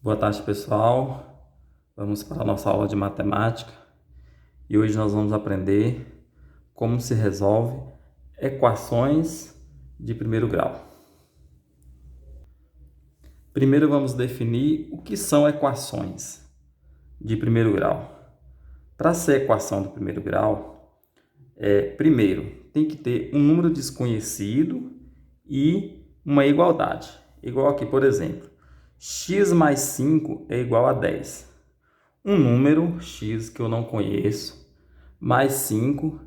Boa tarde, pessoal. Vamos para a nossa aula de matemática e hoje nós vamos aprender como se resolve equações de primeiro grau. Primeiro vamos definir o que são equações de primeiro grau. Para ser equação do primeiro grau, primeiro tem que ter um número desconhecido e uma igualdade. Igual aqui, por exemplo, x mais 5 é igual a 10. Um número x que eu não conheço, mais 5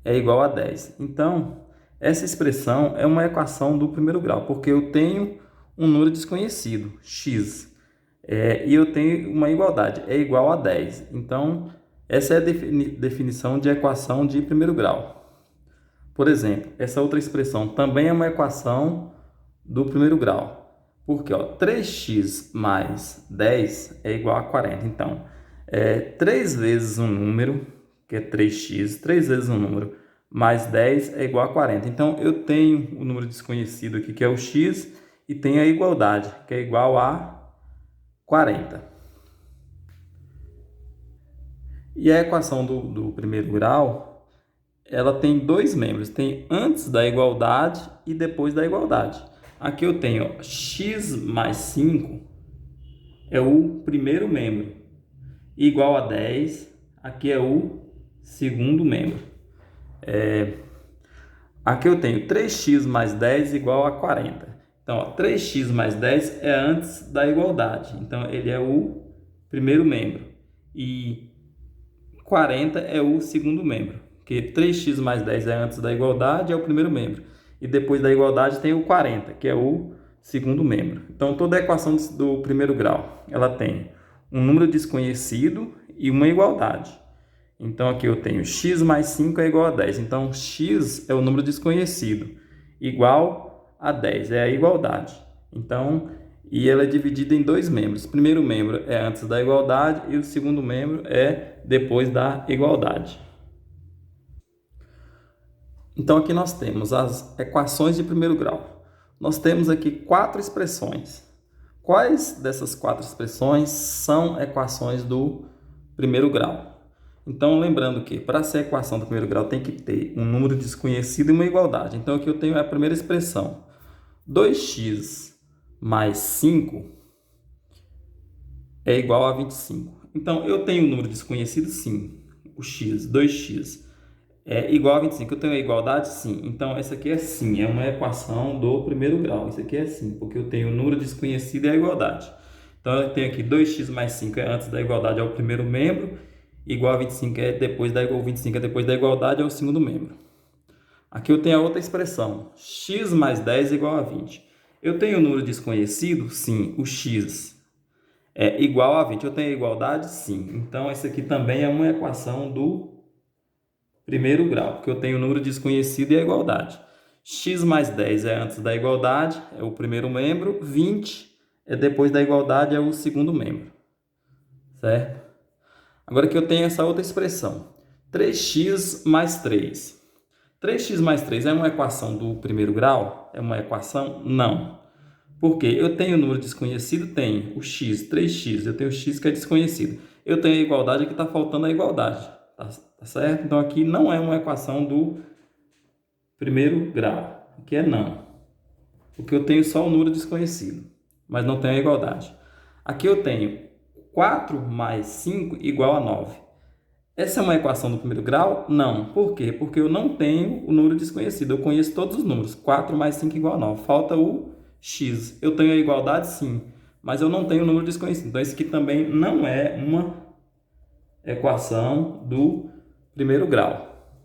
é igual a 10. Então, essa expressão é uma equação do primeiro grau, porque eu tenho um número desconhecido, x, e eu tenho uma igualdade, é igual a 10. Então, essa é a definição de equação de primeiro grau. Por exemplo, essa outra expressão também é uma equação do primeiro grau. Porque 3x mais 10 é igual a 40. Então, 3 vezes um número, que é 3x, 3 vezes um número, mais 10 é igual a 40. Então, eu tenho o número desconhecido aqui, que é o x, e tenho a igualdade, que é igual a 40. E a equação do primeiro grau, ela tem dois membros. Tem antes da igualdade e depois da igualdade. Aqui eu tenho x mais 5 é o primeiro membro, igual a 10, aqui é o segundo membro. Aqui eu tenho 3x mais 10 igual a 40. Então, 3x mais 10 é antes da igualdade. Então, ele é o primeiro membro. E 40 é o segundo membro. Porque 3x mais 10 é antes da igualdade, é o primeiro membro. E depois da igualdade tem o 40, que é o segundo membro. Então, toda a equação do primeiro grau, ela tem um número desconhecido e uma igualdade. Então, aqui eu tenho x mais 5 é igual a 10. Então, x é o número desconhecido, igual a 10, é a igualdade. Então, e ela é dividida em dois membros. O primeiro membro é antes da igualdade e o segundo membro é depois da igualdade. Então, aqui nós temos as equações de primeiro grau. Nós temos aqui 4 expressões. Quais dessas 4 expressões são equações do primeiro grau? Então, lembrando que para ser equação do primeiro grau tem que ter um número desconhecido e uma igualdade. Então, aqui eu tenho a primeira expressão. 2x mais 5 é igual a 25. Então, eu tenho um número desconhecido? Sim. O x, 2x. É igual a 25. Eu tenho a igualdade? Sim. Então, essa aqui é sim. É uma equação do primeiro grau. Isso aqui é sim, porque eu tenho o número desconhecido e a igualdade. Então, eu tenho aqui 2x mais 5 é antes da igualdade, é o primeiro membro. Igual a 25 é depois da igualdade. 25 é depois da igualdade, é o segundo membro. Aqui eu tenho a outra expressão. X mais 10 é igual a 20. Eu tenho o número desconhecido? Sim. O x é igual a 20. Eu tenho a igualdade? Sim. Então, essa aqui também é uma equação do primeiro grau, porque eu tenho o número desconhecido e a igualdade. X mais 10 é antes da igualdade, é o primeiro membro. 20 é depois da igualdade, é o segundo membro. Certo? Agora aqui eu tenho essa outra expressão. 3x mais 3. 3x mais 3 é uma equação do primeiro grau? É uma equação? Não. Por quê? Eu tenho o número desconhecido? Tenho. O x, 3x. Eu tenho o x que é desconhecido. Eu tenho a igualdade, aqui está faltando a igualdade. Tá certo? Então, aqui não é uma equação do primeiro grau. Aqui é não. Porque eu tenho só o número desconhecido, mas não tenho a igualdade. Aqui eu tenho 4 mais 5 igual a 9. Essa é uma equação do primeiro grau? Não. Por quê? Porque eu não tenho o número desconhecido. Eu conheço todos os números. 4 mais 5 igual a 9. Falta o x. Eu tenho a igualdade? Sim. Mas eu não tenho o número desconhecido. Então, isso aqui também não é uma equação do primeiro grau.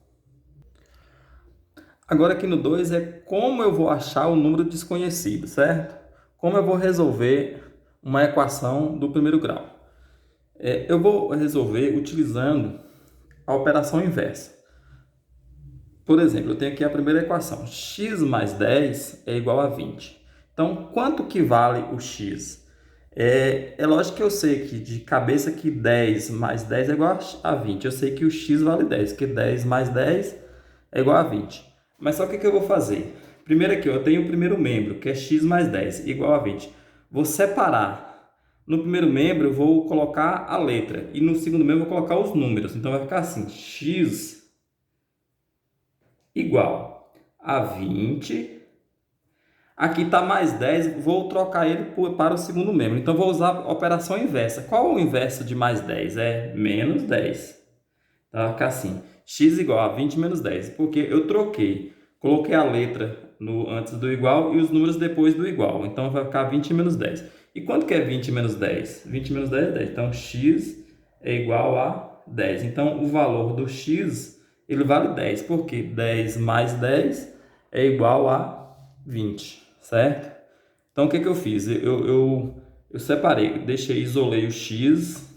Agora aqui no 2 é como eu vou achar o número desconhecido, certo? Como eu vou resolver uma equação do primeiro grau. Eu vou resolver utilizando a operação inversa. Por exemplo, eu tenho aqui a primeira equação. X mais 10 é igual a 20. Então, quanto que vale o x? É lógico que eu sei que de cabeça que 10 mais 10 é igual a 20. Eu sei que o x vale 10, porque 10 mais 10 é igual a 20. Mas só que eu vou fazer? Primeiro aqui, eu tenho o primeiro membro, que é x mais 10, igual a 20. Vou separar No primeiro membro eu vou colocar a letra e no segundo membro eu vou colocar os números. Então vai ficar assim, x igual a 20. Aqui está mais 10, vou trocar ele para o segundo membro. Então vou usar a operação inversa. Qual é o inverso de mais 10? É menos 10. Então vai ficar assim, x igual a 20 menos 10. Porque eu troquei, coloquei a letra antes do igual e os números depois do igual. Então vai ficar 20 menos 10. E quanto que é 20 menos 10? 20 menos 10 é 10. Então x é igual a 10. Então o valor do x ele vale 10. Porque 10 mais 10 é igual a 20. Certo? Então o que eu fiz? Eu separei, isolei o x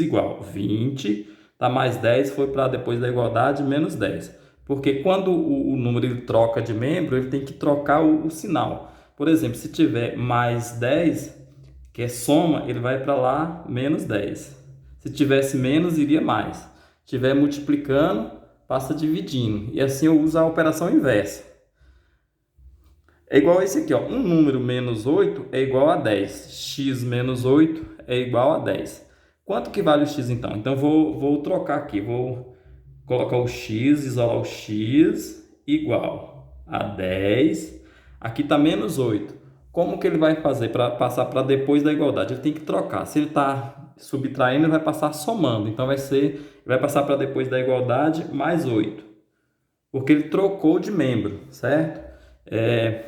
igual 20, tá mais 10, foi para depois da igualdade, menos 10. Porque quando o número ele troca de membro, ele tem que trocar o sinal. Por exemplo, se tiver mais 10, que é soma, ele vai para lá, menos 10. Se tivesse menos, iria mais. Se estiver multiplicando, passa dividindo. E assim eu uso a operação inversa. É igual a esse aqui, ó. Um número menos 8 é igual a 10. X menos 8 é igual a 10. Quanto que vale o x então? Então vou trocar aqui. Vou colocar o x, isolar o x igual a 10. Aqui está menos 8. Como que ele vai fazer para passar para depois da igualdade? Ele tem que trocar. Se ele está subtraindo, ele vai passar somando. Então vai passar para depois da igualdade mais 8. Porque ele trocou de membro, certo? É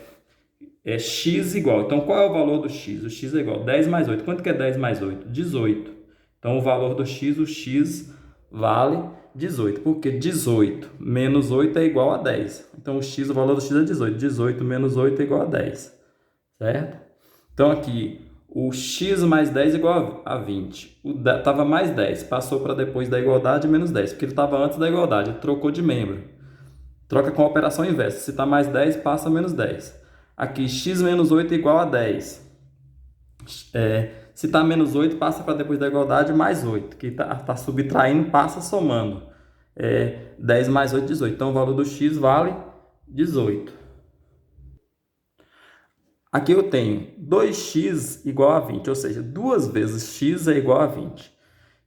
x igual. Então, qual é o valor do x? O x é igual a 10 mais 8. Quanto que é 10 mais 8? 18. Então, o valor do x, o x vale 18. Porque 18 menos 8 é igual a 10. Então, o valor do x é 18. 18 menos 8 é igual a 10. Certo? Então, aqui, o x mais 10 é igual a 20. Estava mais 10. Passou para depois da igualdade, menos 10. Porque ele estava antes da igualdade. Ele trocou de membro. Troca com a operação inversa. Se está mais 10, passa menos 10. Aqui, x menos 8 é igual a 10. Se está menos 8, passa para depois da igualdade, mais 8. Que está subtraindo, passa somando. 10 mais 8, 18. Então, o valor do x vale 18. Aqui eu tenho 2x igual a 20. Ou seja, 2 vezes x é igual a 20.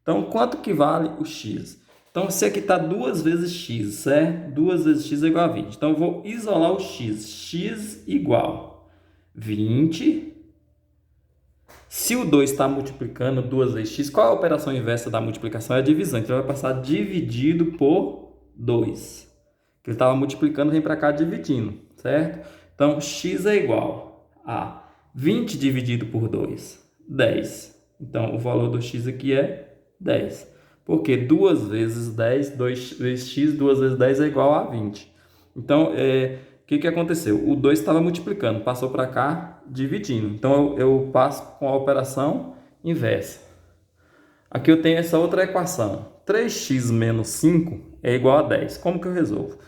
Então, quanto que vale o x? Então, se aqui está 2 vezes x, certo? 2 vezes x é igual a 20. Então, eu vou isolar o x. X igual 20. Se o 2 está multiplicando 2 vezes x, qual é a operação inversa da multiplicação? É a divisão. Então, vai passar dividido por 2. Ele estava multiplicando, vem para cá dividindo, certo? Então, x é igual a 20 dividido por 2, 10. Então, o valor do x aqui é 10. Porque 2 vezes 10, 2 vezes x, 2 vezes 10 é igual a 20. Então, o que aconteceu? O 2 estava multiplicando, passou para cá dividindo. Então, eu passo com a operação inversa. Aqui eu tenho essa outra equação. 3x menos 5 é igual a 10. Como que eu resolvo?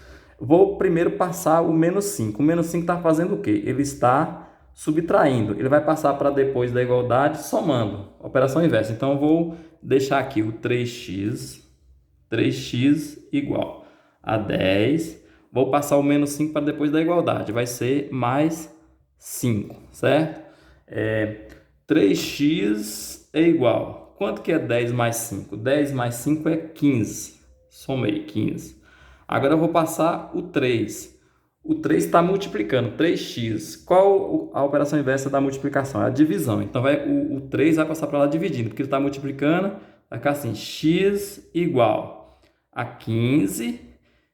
Vou primeiro passar o menos 5. O menos 5 está fazendo o quê? Ele está subtraindo. Ele vai passar para depois da igualdade somando. Operação inversa. Então, eu vou deixar aqui o 3x igual a 10. Vou passar o menos 5 para depois da igualdade. Vai ser mais 5, certo? 3x é igual. Quanto que é 10 mais 5? 10 mais 5 é 15. Somei 15. Agora eu vou passar o 3. O 3 está multiplicando, 3x. Qual a operação inversa da multiplicação? É a divisão. Então, o 3 vai passar para lá dividindo, porque ele está multiplicando. Vai ficar assim, x igual a 15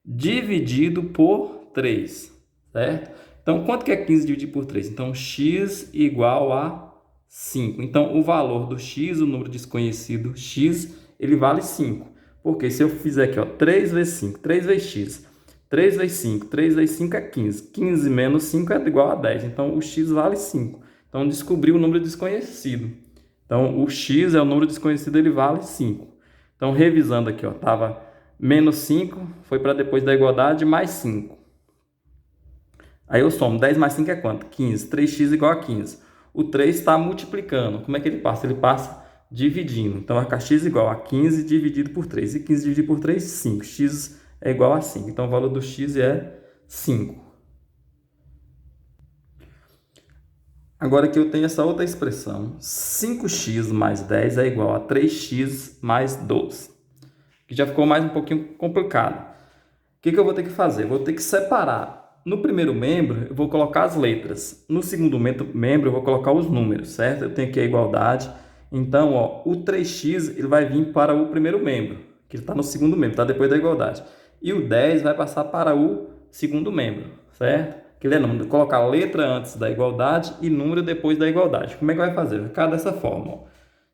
dividido por 3, certo? Então, quanto que é 15 dividido por 3? Então, x igual a 5. Então, o valor do x, o número desconhecido x, ele vale 5. Porque se eu fizer aqui, ó, 3 vezes 5, 3 vezes x, 3 vezes 5, 3 vezes 5 é 15. 15 menos 5 é igual a 10. Então, o x vale 5. Então, descobri o número desconhecido. Então, o x é o número desconhecido, ele vale 5. Então, revisando aqui, ó, estava menos 5, foi para depois da igualdade, mais 5. Aí eu somo, 10 mais 5 é quanto? 15. 3x igual a 15. O 3 está multiplicando. Como é que ele passa? Ele passa dividindo. Então, vai ficar x igual a 15 dividido por 3. E 15 dividido por 3, 5. X é igual a 5. Então, o valor do x é 5. Agora que eu tenho essa outra expressão, 5x mais 10 é igual a 3x mais 12. Que já ficou mais um pouquinho complicado. O que eu vou ter que fazer? Eu vou ter que separar. No primeiro membro, eu vou colocar as letras. No segundo membro, eu vou colocar os números, certo? Eu tenho aqui a igualdade. Então, ó, o 3x ele vai vir para o primeiro membro, que está no segundo membro, está depois da igualdade. E o 10 vai passar para o segundo membro, certo? Que lembra, colocar letra antes da igualdade e número depois da igualdade. Como é que vai fazer? Vai ficar dessa forma, ó.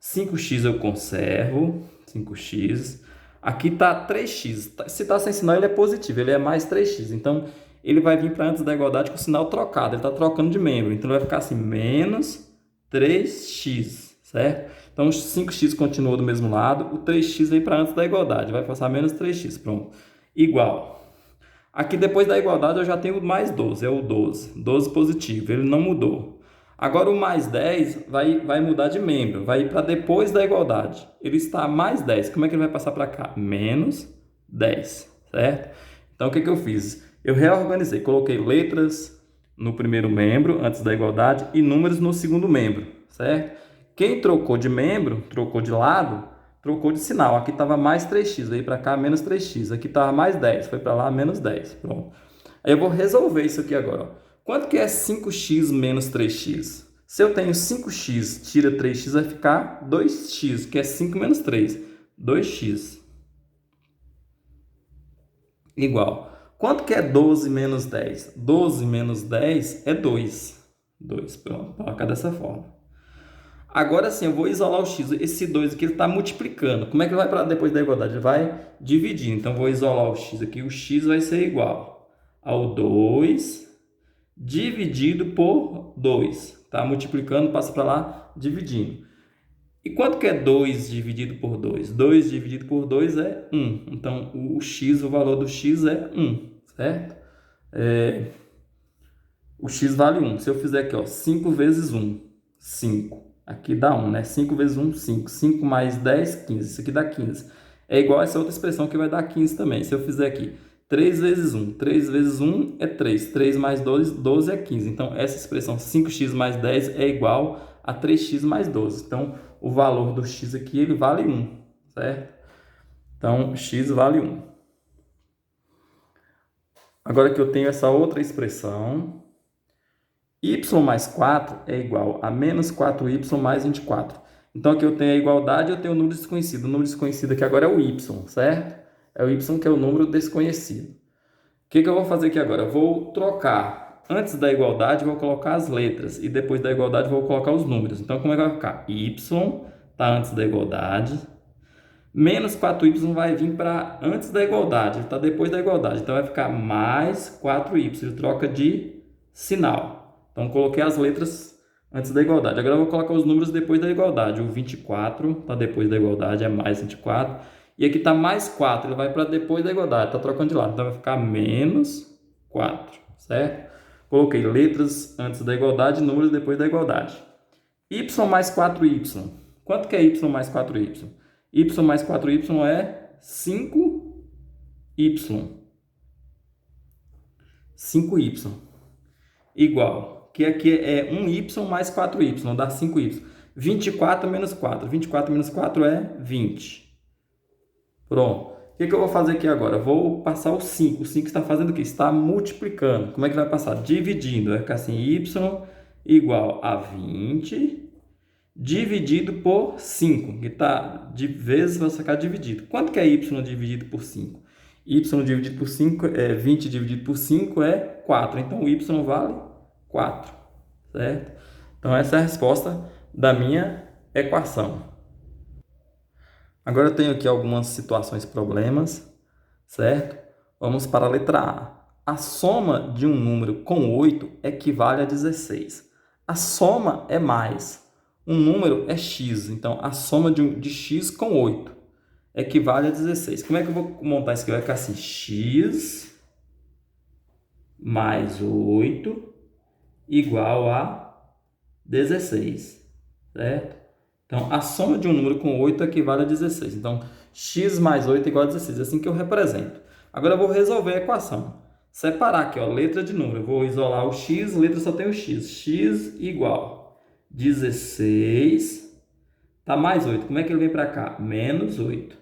5x eu conservo, 5x. Aqui está 3x. Se está sem sinal, ele é positivo, ele é mais 3x. Então, ele vai vir para antes da igualdade com o sinal trocado. Ele está trocando de membro. Então, vai ficar assim, menos 3x, certo? Então, o 5x continua do mesmo lado. O 3x vem para antes da igualdade. Vai passar menos 3x, pronto. Igual. Aqui, depois da igualdade, eu já tenho mais 12. É o 12. 12 positivo. Ele não mudou. Agora, o mais 10 vai mudar de membro, vai ir para depois da igualdade. Ele está mais 10. Como é que ele vai passar para cá? Menos 10, certo? Então, o que eu fiz? Eu reorganizei, coloquei letras no primeiro membro, antes da igualdade, e números no segundo membro, certo? Quem trocou de membro, trocou de lado, trocou de sinal. Aqui estava mais 3x, veio para cá menos 3x. Aqui estava mais 10, foi para lá menos 10. Pronto. Aí eu vou resolver isso aqui agora, ó. Quanto que é 5x menos 3x? Se eu tenho 5x, tira 3x, vai ficar 2x, que é 5 menos 3. 2x. Igual. Quanto que é 12 menos 10? 12 menos 10 é 2. 2, pronto. Coloca dessa forma. Agora sim, eu vou isolar o x. Esse 2 aqui está multiplicando. Como é que vai para depois da igualdade? Ele vai dividir. Então, vou isolar o x aqui. O x vai ser igual ao 2... dividido por 2. Tá? Multiplicando, passa para lá, dividindo. E quanto que é 2 dividido por 2? 2 dividido por 2 é 1. Então, o x, o valor do x é 1, certo? O x vale 1. Se eu fizer aqui, ó, 5 vezes 1, 5. Aqui dá 1, né? 5 vezes 1, 5. 5 mais 10, 15. Isso aqui dá 15. É igual a essa outra expressão que vai dar 15 também. Se eu fizer aqui 3 vezes 1. 3 vezes 1 é 3. 3 mais 2, 12 é 15. Então, essa expressão 5x mais 10 é igual a 3x mais 12. Então, o valor do x aqui, ele vale 1, certo? Então, x vale 1. Agora que eu tenho essa outra expressão, y mais 4 é igual a menos 4y mais 24. Então, aqui eu tenho a igualdade e eu tenho o número desconhecido. O número desconhecido aqui agora é o y, certo? É o y que é o número desconhecido. O que eu vou fazer aqui agora? Eu vou trocar. Antes da igualdade, vou colocar as letras. E depois da igualdade, vou colocar os números. Então, como é que vai ficar? Y está antes da igualdade. Menos 4y vai vir para antes da igualdade. Está depois da igualdade. Então, vai ficar mais 4y. Ele troca de sinal. Então, coloquei as letras antes da igualdade. Agora, eu vou colocar os números depois da igualdade. O 24 está depois da igualdade, é mais 24. E aqui está mais 4, ele vai para depois da igualdade, está trocando de lado. Então, vai ficar menos 4, certo? Coloquei letras antes da igualdade, números depois da igualdade. Y mais 4y. Quanto que é y mais 4y? Y mais 4y é 5y. 5y. Igual. Que aqui é 1y mais 4y, dá 5y. 24 menos 4. 24 menos 4 é 20. Pronto. O que eu vou fazer aqui agora? Eu vou passar o 5. O 5 está fazendo o quê? Está multiplicando. Como é que vai passar? Dividindo. Vai ficar assim, y igual a 20 dividido por 5. Que está de vezes, vai ficar dividido. Quanto que é y dividido por 5? Y dividido por 5 é 20 dividido por 5 é 4. Então, o y vale 4. Certo? Então, essa é a resposta da minha equação. Agora eu tenho aqui algumas situações, problemas, certo? Vamos para a letra A. A soma de um número com 8 equivale a 16. A soma é mais. Um número é x, então a soma de x com 8 equivale a 16. Como é que eu vou montar isso aqui? Vai ficar assim, x mais 8 igual a 16, certo? Então, a soma de um número com 8 equivale a 16. Então, x mais 8 igual a 16. É assim que eu represento. Agora, eu vou resolver a equação. separar aqui, ó, letra de número. Eu vou isolar o x, letra só tem o x. X igual 16, tá mais 8. Como é que ele vem para cá? Menos 8.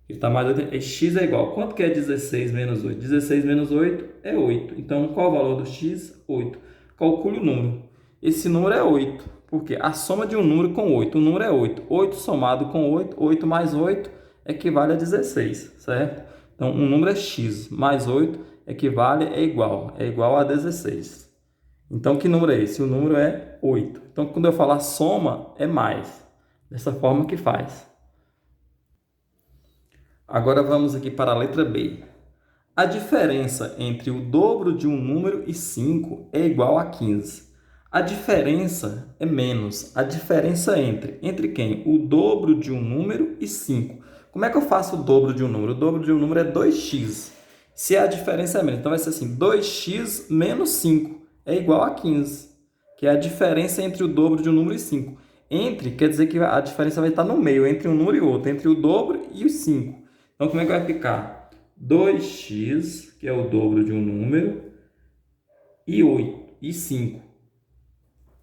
Ele tá mais 8, x é igual. Quanto que é 16 menos 8? 16 menos 8 é 8. Então, qual o valor do x? 8. Calcule o número. Esse número é 8, porque a soma de um número com 8. O número é 8. 8 somado com 8, 8 mais 8 equivale a 16, certo? Então, um número é x, mais 8 equivale, é igual a 16. Então, que número é esse? O número é 8. Então, quando eu falar soma, é mais. Dessa forma que faz. Agora vamos aqui para a letra B. A diferença entre o dobro de um número e 5 é igual a 15. A diferença é menos. A diferença entre quem? O dobro de um número e 5. Como é que eu faço o dobro de um número? O dobro de um número é 2x. Se a diferença é menos, então vai ser assim, 2x menos 5 é igual a 15, que é a diferença entre o dobro de um número e 5. Entre quer dizer que a diferença vai estar no meio, entre um número e outro, entre o dobro e os 5. Então, como é que vai ficar? 2x, que é o dobro de um número, e 8, e 5.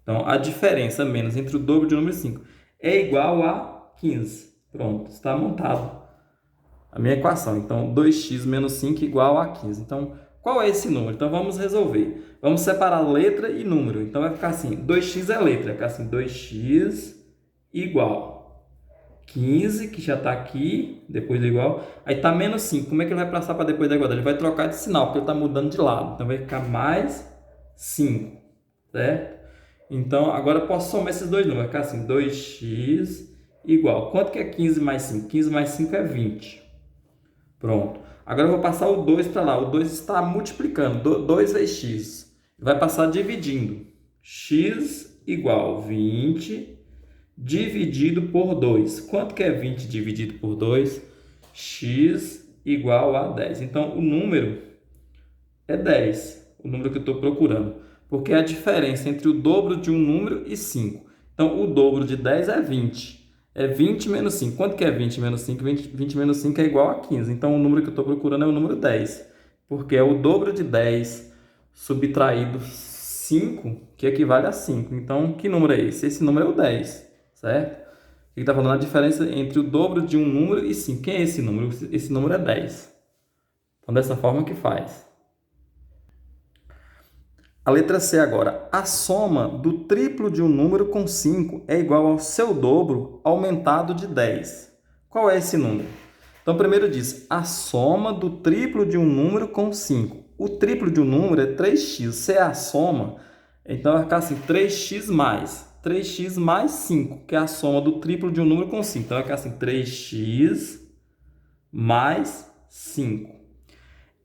Então, a diferença menos entre o dobro de um número e 5 é igual a 15. Pronto, está montado a minha equação. Então, 2x menos 5 igual a 15. Então, qual é esse número? Então, vamos resolver. Vamos separar letra e número. Então, vai ficar assim, 2x é letra. Vai ficar assim, 2x igual 15, que já está aqui, depois do igual. Aí está menos 5. Como é que ele vai passar para depois da igualdade? Ele vai trocar de sinal, porque ele está mudando de lado. Então, vai ficar mais 5, certo? Então, agora eu posso somar esses dois números. Vai ficar assim, 2x igual. Quanto que é 15 mais 5? 15 mais 5 é 20. Pronto. Agora eu vou passar o 2 para lá. O 2 está multiplicando. 2 vezes x. Vai passar dividindo. X igual 20 dividido por 2. Quanto que é 20 dividido por 2? X igual a 10. Então, o número é 10. O número que eu estou procurando. Porque é a diferença entre o dobro de um número e 5. Então, o dobro de 10 é 20. É 20 menos 5. Quanto que é 20 menos 5? 20 menos 5 é igual a 15. Então, o número que eu estou procurando é o número 10. Porque é o dobro de 10 subtraído 5, que equivale a 5. Então, que número é esse? Esse número é o 10, certo? Aqui está falando a diferença entre o dobro de um número e 5. Quem é esse número? Esse número é 10. Então, dessa forma que faz. A letra C agora. A soma do triplo de um número com 5 é igual ao seu dobro aumentado de 10. Qual é esse número? Então, primeiro diz a soma do triplo de um número com 5. O triplo de um número é 3x. Se é a soma, então vai ficar assim, 3x mais 5, que é a soma do triplo de um número com 5. Então, vai ficar assim, 3x mais 5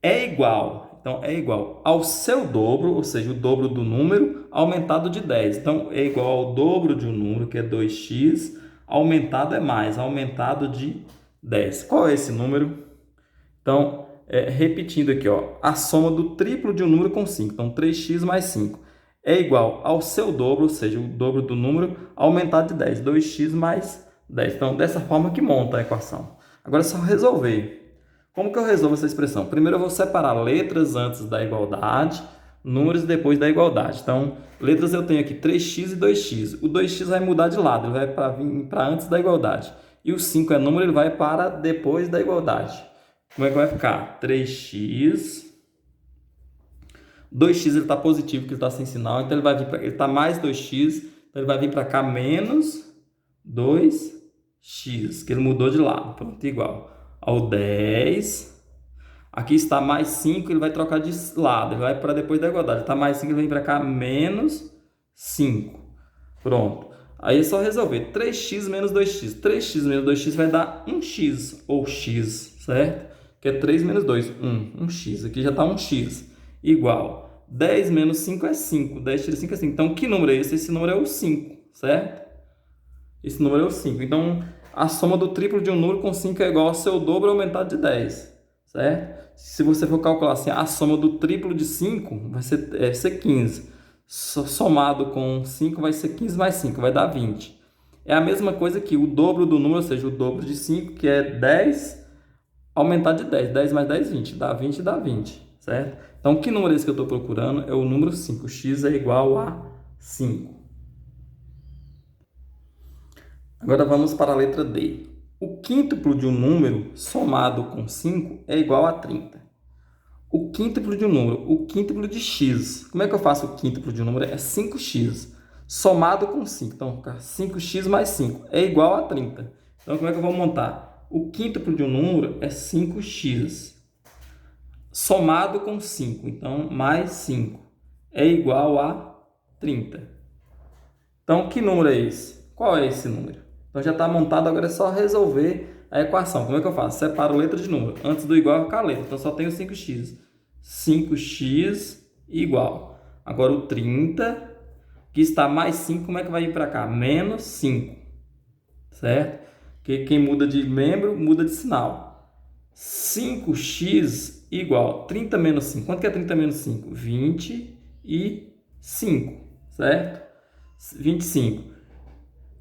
é igual. Então, é igual ao seu dobro, ou seja, o dobro do número, aumentado de 10. Então, é igual ao dobro de um número, que é 2x, aumentado é mais, aumentado de 10. Qual é esse número? Então, repetindo aqui, ó, a soma do triplo de um número com 5. Então, 3x mais 5 é igual ao seu dobro, ou seja, o dobro do número, aumentado de 10. 2x mais 10. Então, dessa forma que monta a equação. Agora é só resolver. Como que eu resolvo essa expressão? Primeiro eu vou separar letras antes da igualdade, números depois da igualdade. Então, letras eu tenho aqui 3x e 2x. O 2x vai mudar de lado, ele vai vir para antes da igualdade. E o 5 é número, ele vai para depois da igualdade. Como é que vai ficar? 3x. 2x ele está positivo, porque ele está sem sinal, então ele vai vir para, ele está mais 2x, então ele vai vir para cá menos 2x, que ele mudou de lado. Pronto, igual ao 10. Aqui está mais 5, ele vai trocar de lado, ele vai para depois da igualdade. Está mais 5, ele vem para cá, menos 5. Pronto. Aí é só resolver. 3x menos 2x. 3x menos 2x vai dar 1x, ou x, certo? Que é 3 menos 2, 1x. Aqui já está 1x. Igual. 10 menos 5 é 5. 10 tira 5 é 5. Então, que número é esse? Esse número é o 5, certo? Esse número é o 5. Então, a soma do triplo de um número com 5 é igual ao seu dobro aumentado de 10, certo? Se você for calcular assim, a soma do triplo de 5 vai ser 15. Somado com 5 vai ser 15 mais 5, vai dar 20. É a mesma coisa que o dobro do número, ou seja, o dobro de 5, que é 10, aumentado de 10. 10 mais 10, 20. Dá 20 e dá 20. certo? Então, que número é esse que eu estou procurando? É o número 5. X é igual a 5. Agora vamos para a letra D. O quíntuplo de um número somado com 5 é igual a 30. O quíntuplo de um número, o quíntuplo de x. Como é que eu faço o quíntuplo de um número? É 5x somado com 5. Então, 5x mais 5 é igual a 30. Então, como é que eu vou montar? O quíntuplo de um número é 5x somado com 5. Então, mais 5 é igual a 30. Então, que número é esse? Qual é esse número? Então, já está montado, agora é só resolver a equação. Como é que eu faço? Separo letra de número. Antes do igual, com a letra. Então, só tenho 5x. 5x igual. Agora, o 30, que está mais 5, como é que vai ir para cá? Menos 5. Certo? Porque quem muda de membro, muda de sinal. 5x igual 30 menos 5. Quanto que é 30 menos 5? 25. Certo? 25.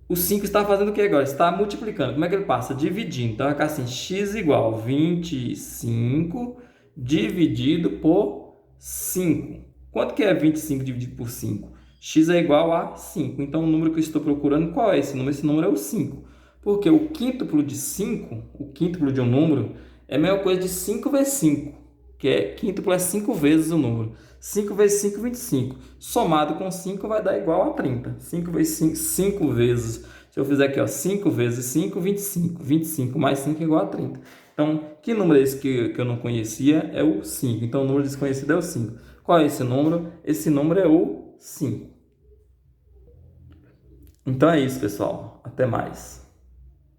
O 5 está fazendo o que agora? Está multiplicando. Como é que ele passa? Dividindo. Então, vai ficar assim, x igual 25 dividido por 5. Quanto que é 25 dividido por 5? X é igual a 5. Então, o número que eu estou procurando, qual é esse número? Esse número é o 5. Porque o quíntuplo de 5, o quíntuplo de um número, é a mesma coisa de 5 vezes 5. Que é quíntuplo é 5 vezes o número. 5 vezes 5, 25. Somado com 5 vai dar igual a 30. 5 vezes 5, 5 vezes. Se eu fizer aqui, ó, 5 vezes 5, 25. 25 mais 5 é igual a 30. Então, que número é esse que eu não conhecia? É o 5. Então, o número desconhecido é o 5. Qual é esse número? Esse número é o 5. Então é isso, pessoal. Até mais.